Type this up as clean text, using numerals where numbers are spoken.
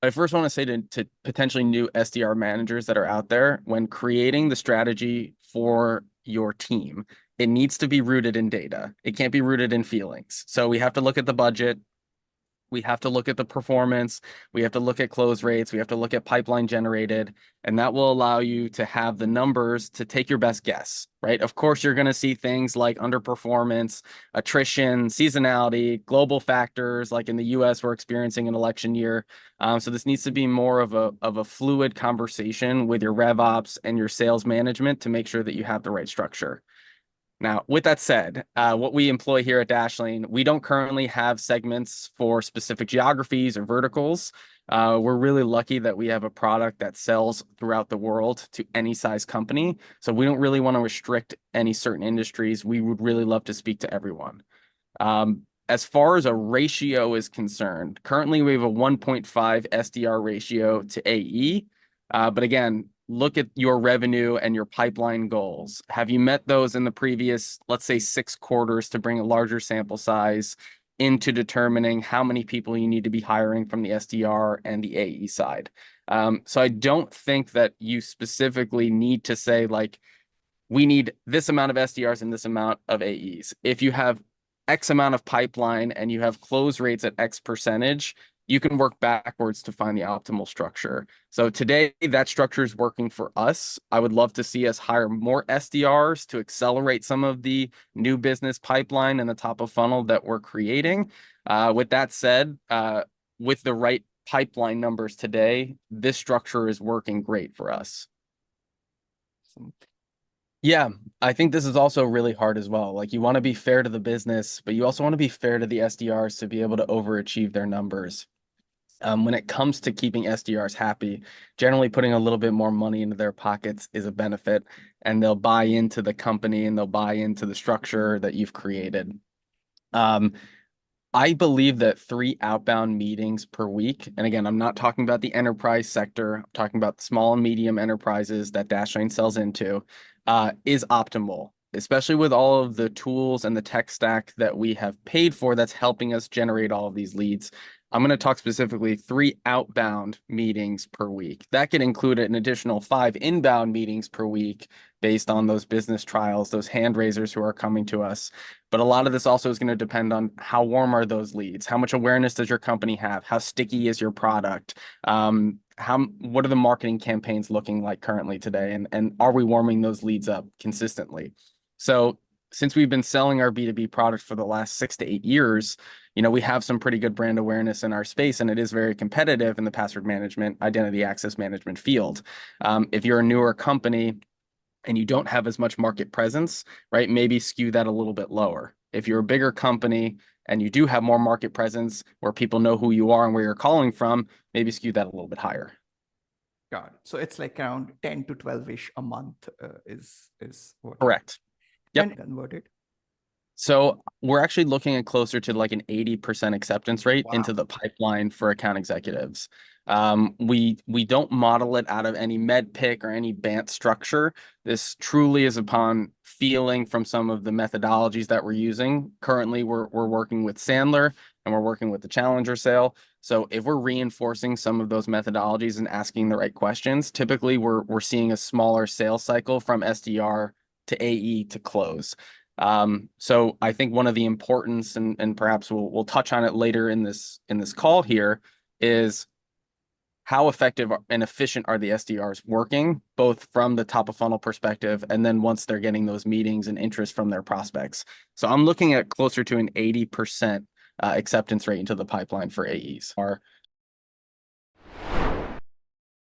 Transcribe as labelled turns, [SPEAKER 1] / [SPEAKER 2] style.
[SPEAKER 1] I first want to say to potentially new SDR managers that are out there, when creating the strategy for your team, it needs to be rooted in data. It can't be rooted in feelings. So we have to look at the budget. We have to look at the performance. We have to look at close rates. We have to look at pipeline generated. And that will allow you to have the numbers to take your best guess, right? Of course, you're going to see things like underperformance, attrition, seasonality, global factors. Like in the US, we're experiencing an election year. So this needs to be more of a fluid conversation with your rev ops and your sales management to make sure that you have the right structure. Now, with that said, what we employ here at Dashlane, we don't currently have segments for specific geographies or verticals. We're really lucky that we have a product that sells throughout the world to any size company. So we don't really want to restrict any certain industries. We would really love to speak to everyone. As far as a ratio is concerned, currently we have a 1.5 SDR ratio to AE. But again, look at your revenue and your pipeline goals. Have you met those in the previous, let's say, 6 quarters to bring a larger sample size into determining how many people you need to be hiring from the SDR and the AE side? So I don't think that you specifically need to say, like, we need this amount of SDRs and this amount of AEs. If you have X amount of pipeline and you have close rates at X percentage, you can work backwards to find the optimal structure. So today, that structure is working for us. I would love to see us hire more SDRs to accelerate some of the new business pipeline and the top of funnel that we're creating. With that said, with the right pipeline numbers today, this structure is working great for us. Yeah, I think this is also really hard as well. Like, you want to be fair to the business, but you also want to be fair to the SDRs to be able to overachieve their numbers. When it comes to keeping SDRs happy, generally putting a little bit more money into their pockets is a benefit, and they'll buy into the company and they'll buy into the structure that you've created. I believe that 3 outbound meetings per week, and again, I'm not talking about the enterprise sector, I'm talking about the small and medium enterprises that Dashlane sells into, is optimal, especially with all of the tools and the tech stack that we have paid for that's helping us generate all of these leads. I'm going to talk specifically 3 outbound meetings per week. That could include an additional 5 inbound meetings per week based on those business trials, those hand raisers who are coming to us. But a lot of this also is going to depend on how warm are those leads? How much awareness does your company have? How sticky is your product? What are the marketing campaigns looking like currently today? And are we warming those leads up consistently? So since we've been selling our B2B product for the last 6 to 8 years, we have some pretty good brand awareness in our space, and it is very competitive in the password management, identity access management field. If you're a newer company and you don't have as much market presence, right, maybe skew that a little bit lower. If you're a bigger company and you do have more market presence where people know who you are and where you're calling from, maybe skew that a little bit higher.
[SPEAKER 2] Got it. So it's like around 10 to 12-ish a month is what?
[SPEAKER 1] Correct. Yep.
[SPEAKER 2] And converted.
[SPEAKER 1] So we're actually looking at closer to like an 80% acceptance rate into the pipeline for account executives. We don't model it out of any med pick or any BANT structure. This truly is upon feeling from some of the methodologies that we're using. Currently, we're working with Sandler and we're working with the Challenger sale. So if we're reinforcing some of those methodologies and asking the right questions, typically we're seeing a smaller sales cycle from SDR to AE to close. So I think one of the importance, and perhaps we'll touch on it later in this call here, is how effective and efficient are the SDRs working, both from the top of funnel perspective, and then once they're getting those meetings and interest from their prospects. So I'm looking at closer to an 80% acceptance rate into the pipeline for AEs.